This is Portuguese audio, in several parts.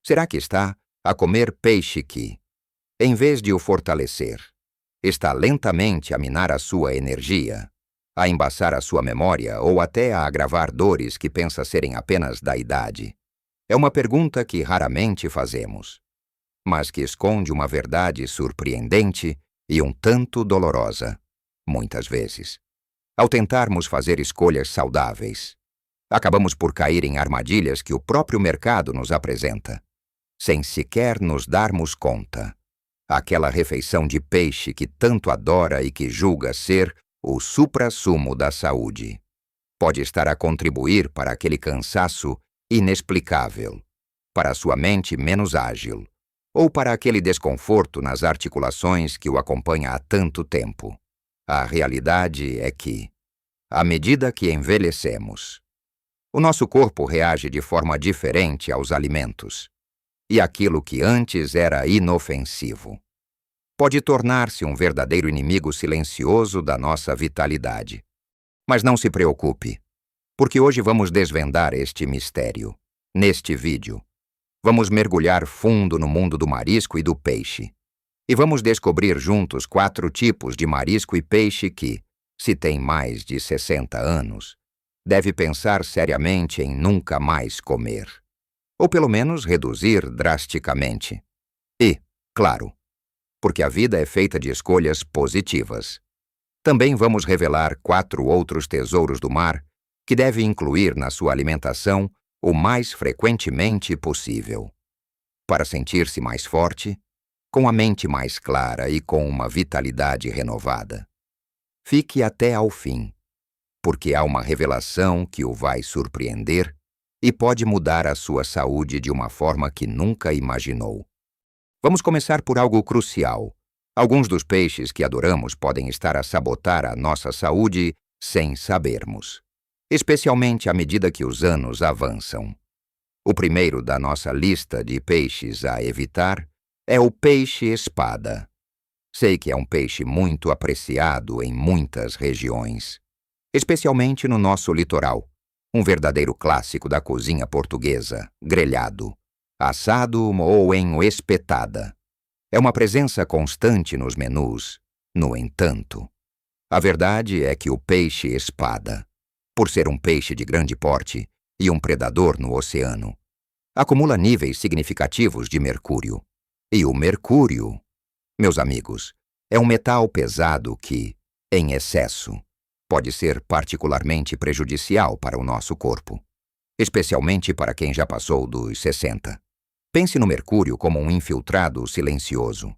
Será que está a comer peixe que, em vez de o fortalecer, está lentamente a minar a sua energia, a embaçar a sua memória ou até a agravar dores que pensa serem apenas da idade? É uma pergunta que raramente fazemos, mas que esconde uma verdade surpreendente e um tanto dolorosa, muitas vezes. Ao tentarmos fazer escolhas saudáveis, acabamos por cair em armadilhas que o próprio mercado nos apresenta, sem sequer nos darmos conta. Aquela refeição de peixe que tanto adora e que julga ser o suprassumo da saúde pode estar a contribuir para aquele cansaço inexplicável, para a sua mente menos ágil, ou para aquele desconforto nas articulações que o acompanha há tanto tempo. A realidade é que, à medida que envelhecemos, o nosso corpo reage de forma diferente aos alimentos, e aquilo que antes era inofensivo pode tornar-se um verdadeiro inimigo silencioso da nossa vitalidade. Mas não se preocupe, porque hoje vamos desvendar este mistério. Neste vídeo, vamos mergulhar fundo no mundo do marisco e do peixe, e vamos descobrir juntos 4 tipos de marisco e peixe que, se tem mais de 60 anos, deve pensar seriamente em nunca mais comer, ou pelo menos reduzir drasticamente. E, claro, porque a vida é feita de escolhas positivas, também vamos revelar 4 outros tesouros do mar que deve incluir na sua alimentação o mais frequentemente possível, para sentir-se mais forte, com a mente mais clara e com uma vitalidade renovada. Fique até ao fim, porque há uma revelação que o vai surpreender e pode mudar a sua saúde de uma forma que nunca imaginou. Vamos começar por algo crucial. Alguns dos peixes que adoramos podem estar a sabotar a nossa saúde sem sabermos, especialmente à medida que os anos avançam. O primeiro da nossa lista de peixes a evitar é o peixe-espada. Sei que é um peixe muito apreciado em muitas regiões, especialmente no nosso litoral. Um verdadeiro clássico da cozinha portuguesa, grelhado, assado ou em espetada. É uma presença constante nos menus. No entanto, a verdade é que o peixe-espada, por ser um peixe de grande porte e um predador no oceano, acumula níveis significativos de mercúrio. E o mercúrio, meus amigos, é um metal pesado que, em excesso, pode ser particularmente prejudicial para o nosso corpo, especialmente para quem já passou dos 60. Pense no mercúrio como um infiltrado silencioso.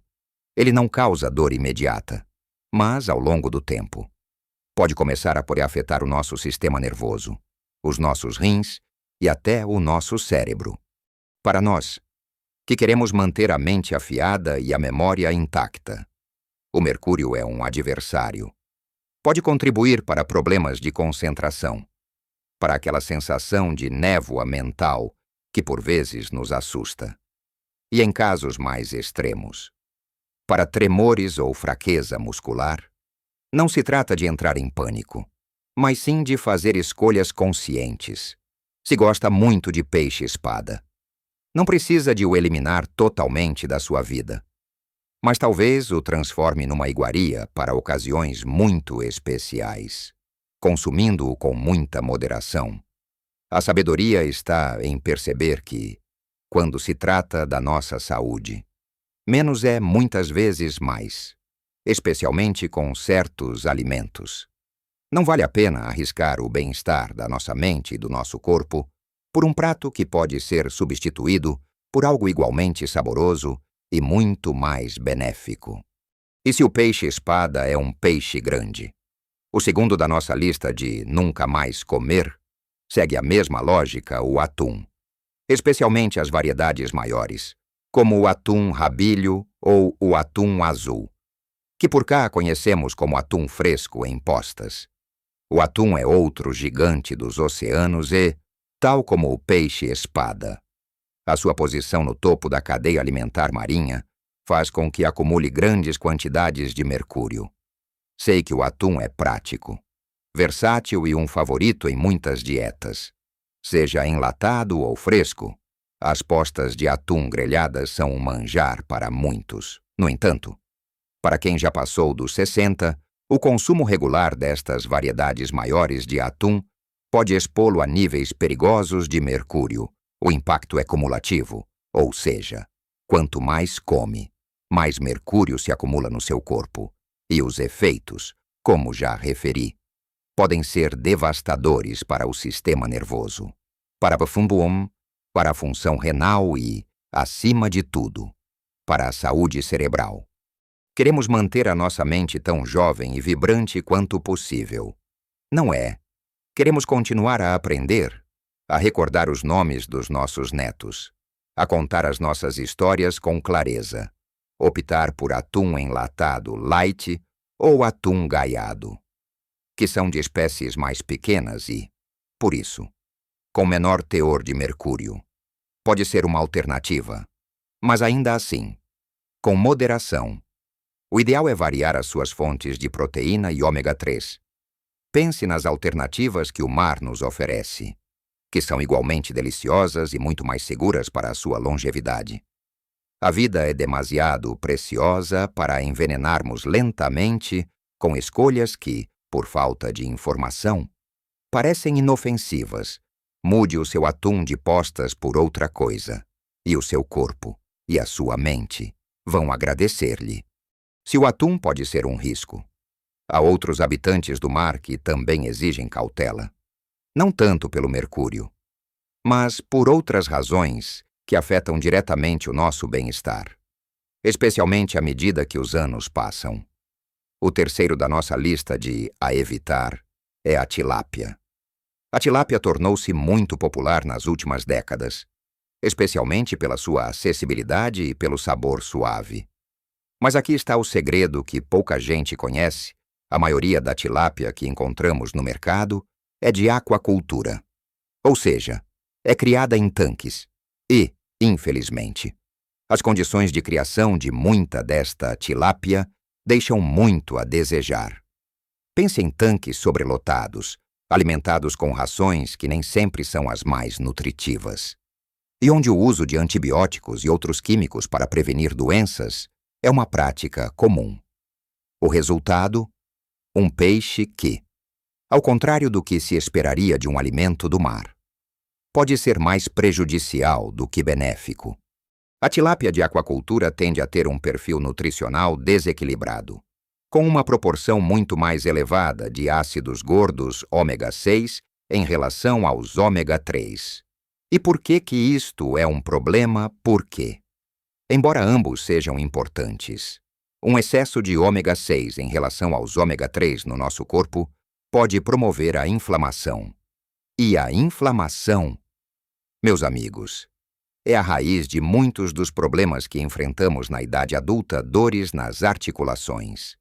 Ele não causa dor imediata, mas, ao longo do tempo, pode começar a afetar o nosso sistema nervoso, os nossos rins e até o nosso cérebro. Para nós, que queremos manter a mente afiada e a memória intacta, o mercúrio é um adversário. Pode contribuir para problemas de concentração, para aquela sensação de névoa mental que por vezes nos assusta, e em casos mais extremos, para tremores ou fraqueza muscular. Não se trata de entrar em pânico, mas sim de fazer escolhas conscientes. Se gosta muito de peixe-espada, não precisa de o eliminar totalmente da sua vida, mas talvez o transforme numa iguaria para ocasiões muito especiais, consumindo-o com muita moderação. A sabedoria está em perceber que, quando se trata da nossa saúde, menos é muitas vezes mais, especialmente com certos alimentos. Não vale a pena arriscar o bem-estar da nossa mente e do nosso corpo por um prato que pode ser substituído por algo igualmente saboroso e muito mais benéfico. E se o peixe-espada é um peixe grande? O segundo da nossa lista de nunca mais comer segue a mesma lógica, o atum, especialmente as variedades maiores, como o atum rabilho ou o atum azul, que por cá conhecemos como atum fresco em postas. O atum é outro gigante dos oceanos e, tal como o peixe-espada, a sua posição no topo da cadeia alimentar marinha faz com que acumule grandes quantidades de mercúrio. Sei que o atum é prático, versátil e um favorito em muitas dietas. Seja enlatado ou fresco, As postas de atum grelhadas são um manjar para muitos. No entanto, para quem já passou dos 60, o consumo regular destas variedades maiores de atum pode expô-lo a níveis perigosos de mercúrio. O impacto é cumulativo, ou seja, quanto mais come, mais mercúrio se acumula no seu corpo. E os efeitos, como já referi, podem ser devastadores para o sistema nervoso, para o funboom, para a função renal e, acima de tudo, para a saúde cerebral. Queremos manter a nossa mente tão jovem e vibrante quanto possível. Não é? Queremos continuar a aprender, a recordar os nomes dos nossos netos, a contar as nossas histórias com clareza, optar por atum enlatado light ou atum gaiado, que são de espécies mais pequenas e, por isso, com menor teor de mercúrio. Pode ser uma alternativa, mas ainda assim, com moderação. O ideal é variar as suas fontes de proteína e ômega 3. Pense nas alternativas que o mar nos oferece, que são igualmente deliciosas e muito mais seguras para a sua longevidade. A vida é demasiado preciosa para envenenarmos lentamente com escolhas que, por falta de informação, parecem inofensivas. Mude o seu atum de postas por outra coisa, e o seu corpo e a sua mente vão agradecer-lhe. Se o atum pode ser um risco, há outros habitantes do mar que também exigem cautela. Não tanto pelo mercúrio, mas por outras razões que afetam diretamente o nosso bem-estar, especialmente à medida que os anos passam. O terceiro da nossa lista de a evitar é a tilápia. A tilápia tornou-se muito popular nas últimas décadas, especialmente pela sua acessibilidade e pelo sabor suave. Mas aqui está o segredo que pouca gente conhece. A maioria da tilápia que encontramos no mercado é de aquacultura, ou seja, é criada em tanques. E, infelizmente, as condições de criação de muita desta tilápia deixam muito a desejar. Pense em tanques sobrelotados, alimentados com rações que nem sempre são as mais nutritivas, e onde o uso de antibióticos e outros químicos para prevenir doenças é uma prática comum. O resultado? Um peixe que, ao contrário do que se esperaria de um alimento do mar, pode ser mais prejudicial do que benéfico. A tilápia de aquacultura tende a ter um perfil nutricional desequilibrado, com uma proporção muito mais elevada de ácidos gordos ômega 6 em relação aos ômega 3. E por que isto é um problema? Por quê? Embora ambos sejam importantes, um excesso de ômega 6 em relação aos ômega 3 no nosso corpo pode promover a inflamação. E a inflamação, meus amigos, é a raiz de muitos dos problemas que enfrentamos na idade adulta: dores nas articulações,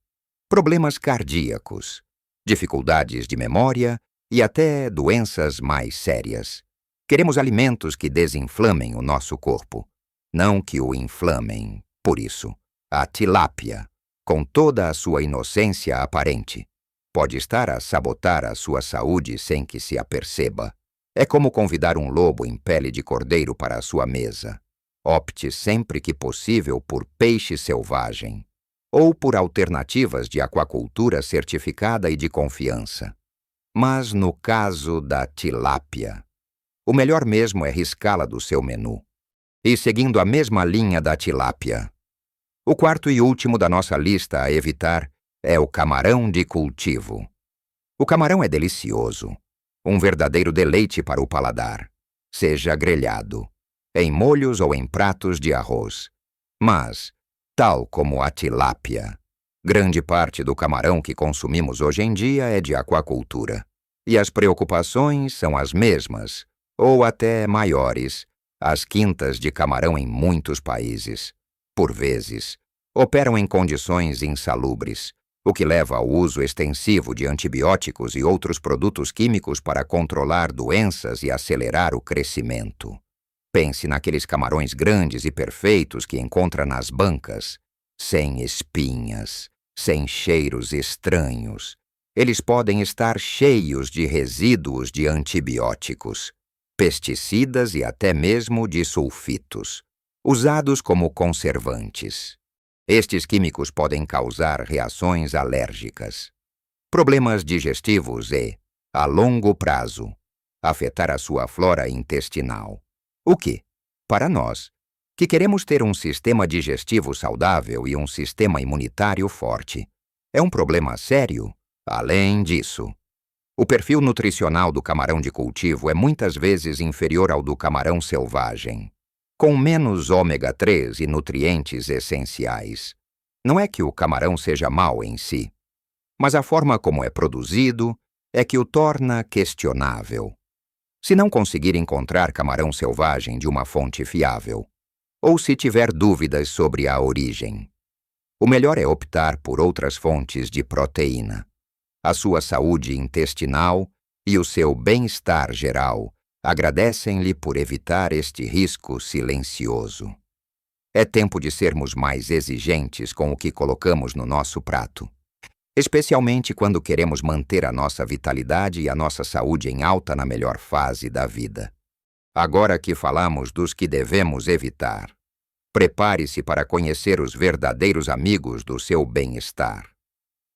problemas cardíacos, dificuldades de memória e até doenças mais sérias. Queremos alimentos que desinflamem o nosso corpo, não que o inflamem. Por isso, a tilápia, com toda a sua inocência aparente, pode estar a sabotar a sua saúde sem que se aperceba. É como convidar um lobo em pele de cordeiro para a sua mesa. Opte sempre que possível por peixe selvagem ou por alternativas de aquacultura certificada e de confiança. Mas no caso da tilápia, o melhor mesmo é riscá-la do seu menu. E seguindo a mesma linha da tilápia, o quarto e último da nossa lista a evitar é o camarão de cultivo. O camarão é delicioso, um verdadeiro deleite para o paladar, seja grelhado, em molhos ou em pratos de arroz. Mas, tal como a tilápia, grande parte do camarão que consumimos hoje em dia é de aquacultura. E as preocupações são as mesmas, ou até maiores. As quintas de camarão em muitos países, por vezes, operam em condições insalubres, o que leva ao uso extensivo de antibióticos e outros produtos químicos para controlar doenças e acelerar o crescimento. Pense naqueles camarões grandes e perfeitos que encontra nas bancas, sem espinhas, sem cheiros estranhos. Eles podem estar cheios de resíduos de antibióticos. pesticidas e até mesmo de sulfitos, usados como conservantes. Estes químicos podem causar reações alérgicas, problemas digestivos e, a longo prazo, afetar a sua flora intestinal. O que, para nós, que queremos ter um sistema digestivo saudável e um sistema imunitário forte, é um problema sério. Além disso, o perfil nutricional do camarão de cultivo é muitas vezes inferior ao do camarão selvagem, com menos ômega 3 e nutrientes essenciais. Não é que o camarão seja mau em si, mas a forma como é produzido é que o torna questionável. Se não conseguir encontrar camarão selvagem de uma fonte fiável, ou se tiver dúvidas sobre a origem, o melhor é optar por outras fontes de proteína. A sua saúde intestinal e o seu bem-estar geral agradecem-lhe por evitar este risco silencioso. É tempo de sermos mais exigentes com o que colocamos no nosso prato, especialmente quando queremos manter a nossa vitalidade e a nossa saúde em alta na melhor fase da vida. Agora que falamos dos que devemos evitar, prepare-se para conhecer os verdadeiros amigos do seu bem-estar,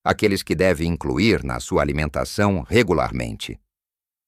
aqueles que deve incluir na sua alimentação regularmente.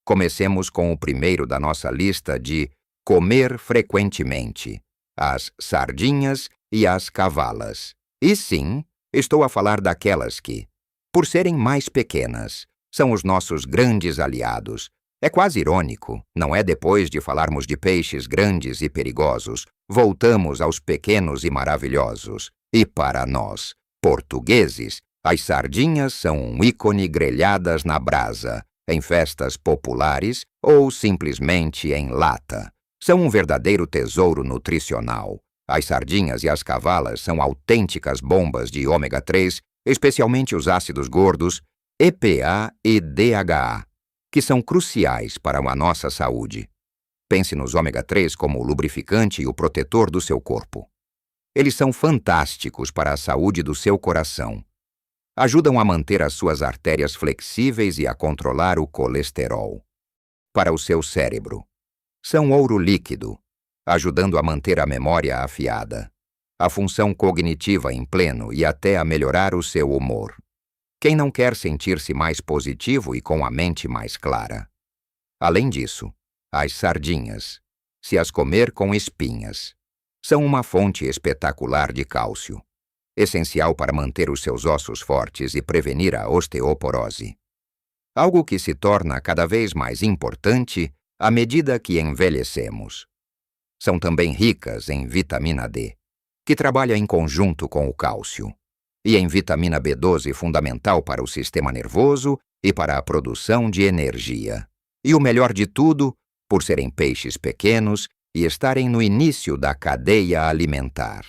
Comecemos com o primeiro da nossa lista de comer frequentemente, as sardinhas e as cavalas. E sim, estou a falar daquelas que, por serem mais pequenas, são os nossos grandes aliados. É quase irônico, não é? Depois de falarmos de peixes grandes e perigosos, voltamos aos pequenos e maravilhosos. E para nós, portugueses, as sardinhas são um ícone grelhadas na brasa, em festas populares ou simplesmente em lata. São um verdadeiro tesouro nutricional. As sardinhas e as cavalas são autênticas bombas de ômega 3, especialmente os ácidos gordos, EPA e DHA, que são cruciais para a nossa saúde. Pense nos ômega 3 como o lubrificante e o protetor do seu corpo. Eles são fantásticos para a saúde do seu coração. Ajudam a manter as suas artérias flexíveis e a controlar o colesterol. Para o seu cérebro, são ouro líquido, ajudando a manter a memória afiada, a função cognitiva em pleno e até a melhorar o seu humor. Quem não quer sentir-se mais positivo e com a mente mais clara? Além disso, as sardinhas, se as comer com espinhas, são uma fonte espetacular de cálcio, essencial para manter os seus ossos fortes e prevenir a osteoporose. Algo que se torna cada vez mais importante à medida que envelhecemos. São também ricas em vitamina D, que trabalha em conjunto com o cálcio, e em vitamina B12 fundamental para o sistema nervoso e para a produção de energia. E o melhor de tudo, por serem peixes pequenos e estarem no início da cadeia alimentar.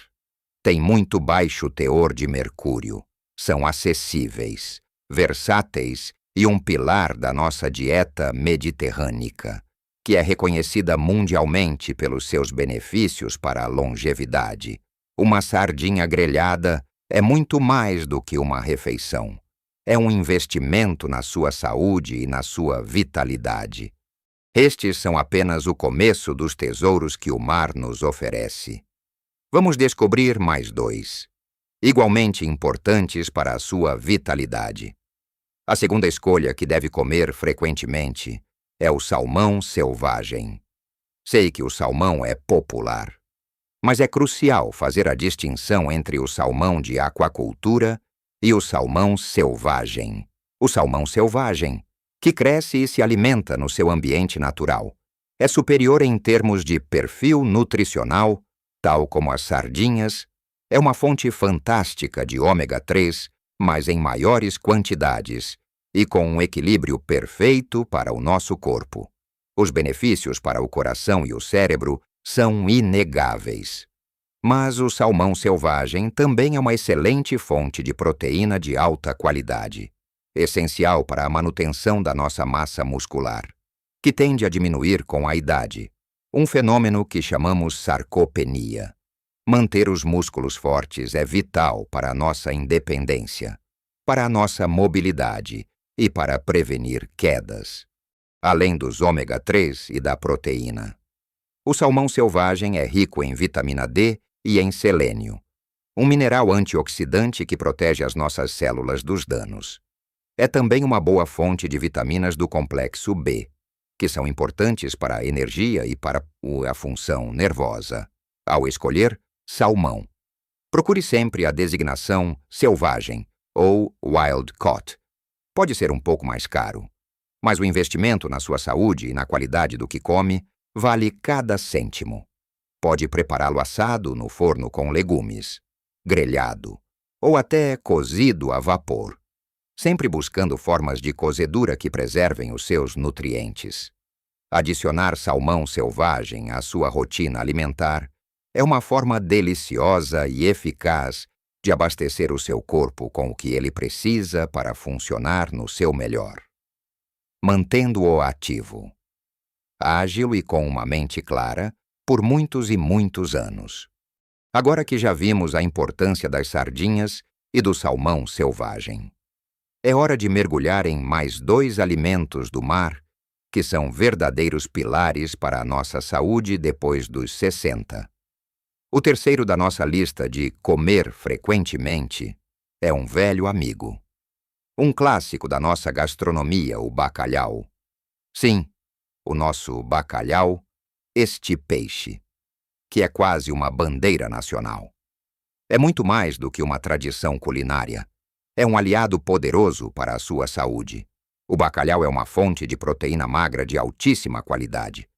Tem muito baixo teor de mercúrio, são acessíveis, versáteis e um pilar da nossa dieta mediterrânica, que é reconhecida mundialmente pelos seus benefícios para a longevidade. Uma sardinha grelhada é muito mais do que uma refeição. É um investimento na sua saúde e na sua vitalidade. Estes são apenas o começo dos tesouros que o mar nos oferece. Vamos descobrir mais dois, igualmente importantes para a sua vitalidade. A segunda escolha que deve comer frequentemente é o salmão selvagem. Sei que o salmão é popular, mas é crucial fazer a distinção entre o salmão de aquacultura e o salmão selvagem. O salmão selvagem, que cresce e se alimenta no seu ambiente natural, é superior em termos de perfil nutricional, tal como as sardinhas, é uma fonte fantástica de ômega 3, mas em maiores quantidades e com um equilíbrio perfeito para o nosso corpo. Os benefícios para o coração e o cérebro são inegáveis. Mas o salmão selvagem também é uma excelente fonte de proteína de alta qualidade, essencial para a manutenção da nossa massa muscular, que tende a diminuir com a idade, um fenômeno que chamamos sarcopenia. Manter os músculos fortes é vital para a nossa independência, para a nossa mobilidade e para prevenir quedas. além dos ômega 3 e da proteína. O salmão selvagem é rico em vitamina D e em selênio, um mineral antioxidante que protege as nossas células dos danos. É também uma boa fonte de vitaminas do complexo B, que são importantes para a energia e para a função nervosa. Ao escolher salmão, procure sempre a designação selvagem ou wild caught. Pode ser um pouco mais caro, mas o investimento na sua saúde e na qualidade do que come vale cada cêntimo. Pode prepará-lo assado no forno com legumes, grelhado ou até cozido a vapor, sempre buscando formas de cozedura que preservem os seus nutrientes. Adicionar salmão selvagem à sua rotina alimentar é uma forma deliciosa e eficaz de abastecer o seu corpo com o que ele precisa para funcionar no seu melhor, mantendo-o ativo, ágil e com uma mente clara por muitos e muitos anos. Agora que já vimos a importância das sardinhas e do salmão selvagem, é hora de mergulhar em mais 2 alimentos do mar que são verdadeiros pilares para a nossa saúde depois dos 60. O terceiro da nossa lista de comer frequentemente é um velho amigo. Um clássico da nossa gastronomia, o bacalhau. Sim, o nosso bacalhau, este peixe, que é quase uma bandeira nacional. É muito mais do que uma tradição culinária. É um aliado poderoso para a sua saúde. O bacalhau é uma fonte de proteína magra de altíssima qualidade.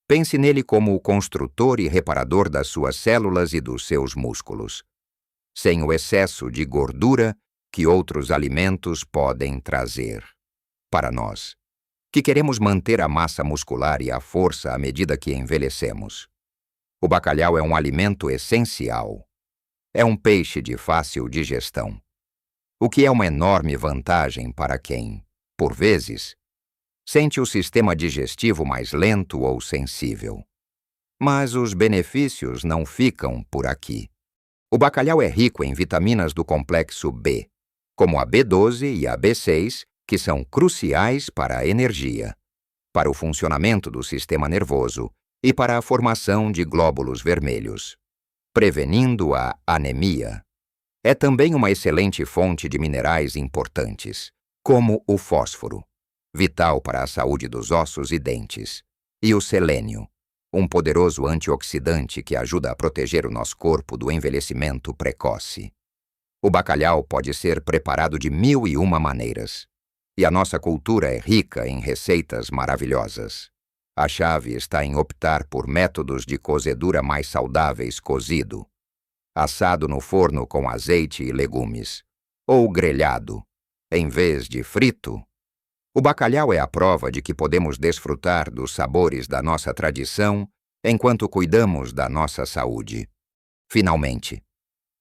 Pense nele como o construtor e reparador das suas células e dos seus músculos, sem o excesso de gordura que outros alimentos podem trazer. Para nós, que queremos manter a massa muscular e a força à medida que envelhecemos, o bacalhau é um alimento essencial. É um peixe de fácil digestão, o que é uma enorme vantagem para quem, por vezes, sente o sistema digestivo mais lento ou sensível. Mas os benefícios não ficam por aqui. O bacalhau é rico em vitaminas do complexo B, como a B12 e a B6, que são cruciais para a energia, para o funcionamento do sistema nervoso e para a formação de glóbulos vermelhos, prevenindo a anemia. É também uma excelente fonte de minerais importantes, como o fósforo, vital para a saúde dos ossos e dentes, e o selênio, um poderoso antioxidante que ajuda a proteger o nosso corpo do envelhecimento precoce. O bacalhau pode ser preparado de 1001 maneiras, e a nossa cultura é rica em receitas maravilhosas. A chave está em optar por métodos de cozedura mais saudáveis cozido, assado no forno com azeite e legumes, ou grelhado, em vez de frito. O bacalhau é a prova de que podemos desfrutar dos sabores da nossa tradição enquanto cuidamos da nossa saúde. Finalmente,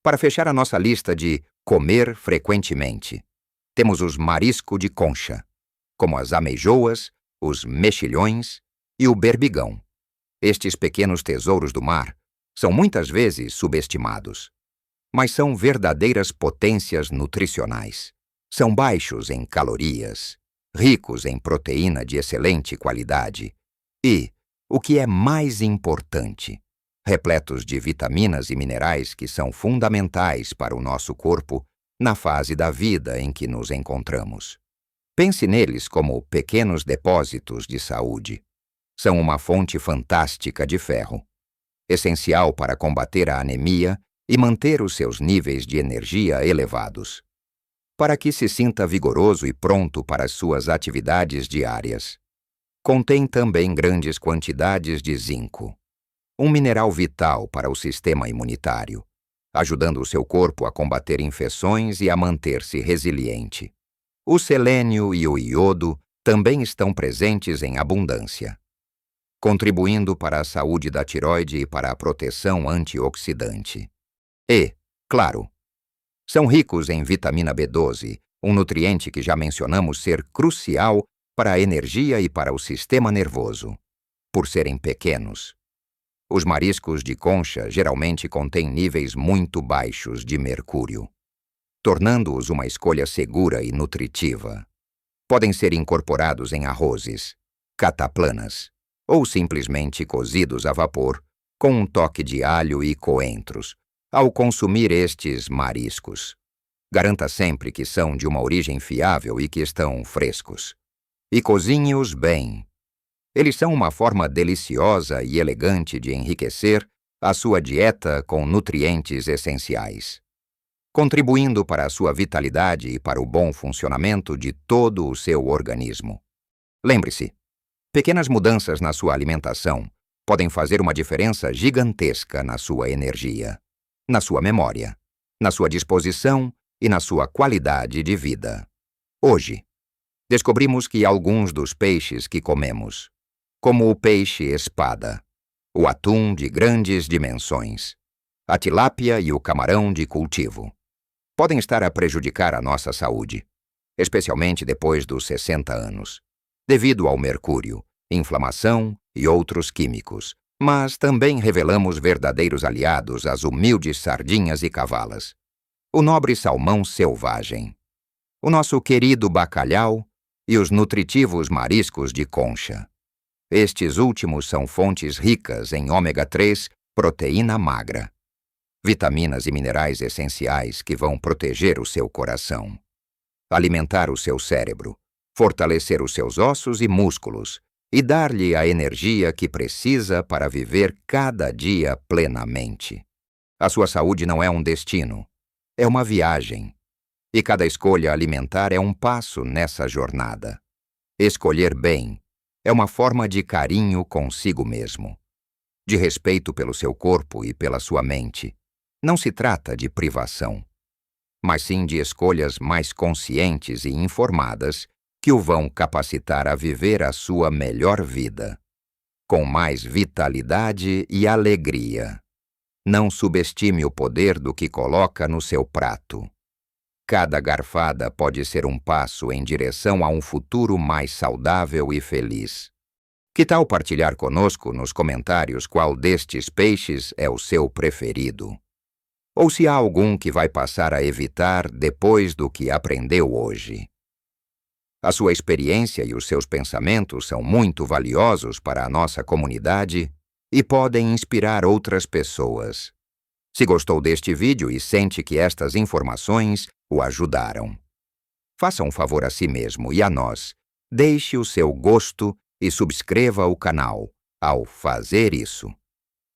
para fechar a nossa lista de comer frequentemente, temos os marisco de concha, como as ameijoas, os mexilhões e o berbigão. Estes pequenos tesouros do mar são muitas vezes subestimados, mas são verdadeiras potências nutricionais. São baixos em calorias, ricos em proteína de excelente qualidade e, o que é mais importante, repletos de vitaminas e minerais que são fundamentais para o nosso corpo na fase da vida em que nos encontramos. Pense neles como pequenos depósitos de saúde. São uma fonte fantástica de ferro, essencial para combater a anemia e manter os seus níveis de energia elevados, para que se sinta vigoroso e pronto para as suas atividades diárias. Contém também grandes quantidades de zinco, um mineral vital para o sistema imunitário, ajudando o seu corpo a combater infecções e a manter-se resiliente. O selênio e o iodo também estão presentes em abundância, contribuindo para a saúde da tireoide e para a proteção antioxidante. E, claro, são ricos em vitamina B12, um nutriente que já mencionamos ser crucial para a energia e para o sistema nervoso, por serem pequenos. Os mariscos de concha geralmente contêm níveis muito baixos de mercúrio, tornando-os uma escolha segura e nutritiva. Podem ser incorporados em arrozes, cataplanas, ou simplesmente cozidos a vapor, com um toque de alho e coentros, ao consumir estes mariscos. Garanta sempre que são de uma origem fiável e que estão frescos. E cozinhe-os bem. Eles são uma forma deliciosa e elegante de enriquecer a sua dieta com nutrientes essenciais, contribuindo para a sua vitalidade e para o bom funcionamento de todo o seu organismo. Lembre-se, pequenas mudanças na sua alimentação podem fazer uma diferença gigantesca na sua energia, na sua memória, na sua disposição e na sua qualidade de vida. Hoje, descobrimos que alguns dos peixes que comemos, como o peixe-espada, o atum de grandes dimensões, a tilápia e o camarão de cultivo, podem estar a prejudicar a nossa saúde, especialmente depois dos 60 anos, devido ao mercúrio, inflamação e outros químicos, mas também revelamos verdadeiros aliados às humildes sardinhas e cavalas, o nobre salmão selvagem, o nosso querido bacalhau e os nutritivos mariscos de concha. Estes últimos são fontes ricas em ômega 3, proteína magra, vitaminas e minerais essenciais que vão proteger o seu coração, alimentar o seu cérebro, fortalecer os seus ossos e músculos e dar-lhe a energia que precisa para viver cada dia plenamente. A sua saúde não é um destino, é uma viagem, e cada escolha alimentar é um passo nessa jornada. Escolher bem é uma forma de carinho consigo mesmo, de respeito pelo seu corpo e pela sua mente. Não se trata de privação, mas sim de escolhas mais conscientes e informadas que o vão capacitar a viver a sua melhor vida, com mais vitalidade e alegria. Não subestime o poder do que coloca no seu prato. Cada garfada pode ser um passo em direção a um futuro mais saudável e feliz. Que tal partilhar conosco nos comentários qual destes peixes é o seu preferido? Ou se há algum que vai passar a evitar depois do que aprendeu hoje? A sua experiência e os seus pensamentos são muito valiosos para a nossa comunidade e podem inspirar outras pessoas. Se gostou deste vídeo e sente que estas informações o ajudaram, faça um favor a si mesmo e a nós. Deixe o seu gosto e subscreva o canal. Ao fazer isso,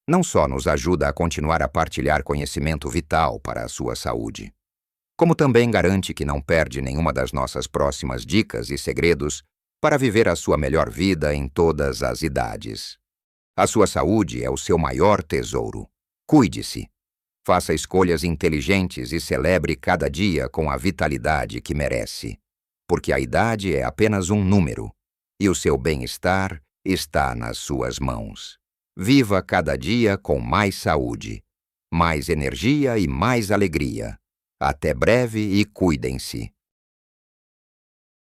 não só nos ajuda a continuar a partilhar conhecimento vital para a sua saúde, como também garante que não perde nenhuma das nossas próximas dicas e segredos para viver a sua melhor vida em todas as idades. A sua saúde é o seu maior tesouro. Cuide-se. Faça escolhas inteligentes e celebre cada dia com a vitalidade que merece, porque a idade é apenas um número e o seu bem-estar está nas suas mãos. Viva cada dia com mais saúde, mais energia e mais alegria. Até breve e cuidem-se.